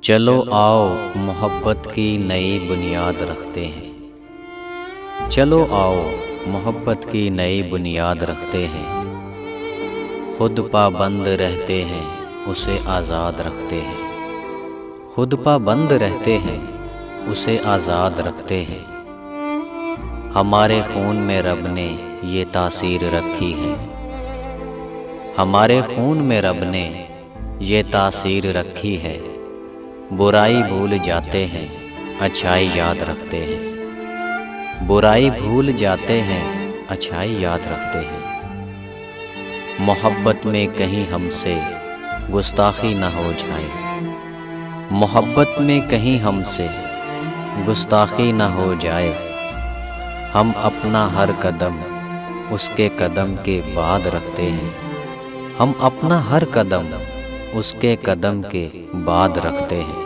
چلو آؤ محبت کی نئی بنیاد رکھتے ہیں، چلو آؤ محبت کی نئی بنیاد رکھتے ہیں، خود پابند رہتے ہیں اسے آزاد رکھتے ہیں، خود پابند رہتے ہیں اسے آزاد رکھتے ہیں، ہمارے خون میں رب نے یہ تاثیر رکھی ہے، ہمارے خون میں رب نے یہ تاثیر رکھی ہے، برائی بھول جاتے ہیں اچھائی یاد رکھتے ہیں، برائی بھول جاتے ہیں اچھائی یاد رکھتے ہیں، محبت میں کہیں ہم سے گستاخی نہ ہو جائے، محبت میں کہیں ہم سے گستاخی نہ ہو جائے، ہم اپنا ہر قدم اس کے قدم کے بعد رکھتے ہیں، ہم اپنا ہر قدم اس کے قدم کے بعد رکھتے ہیں،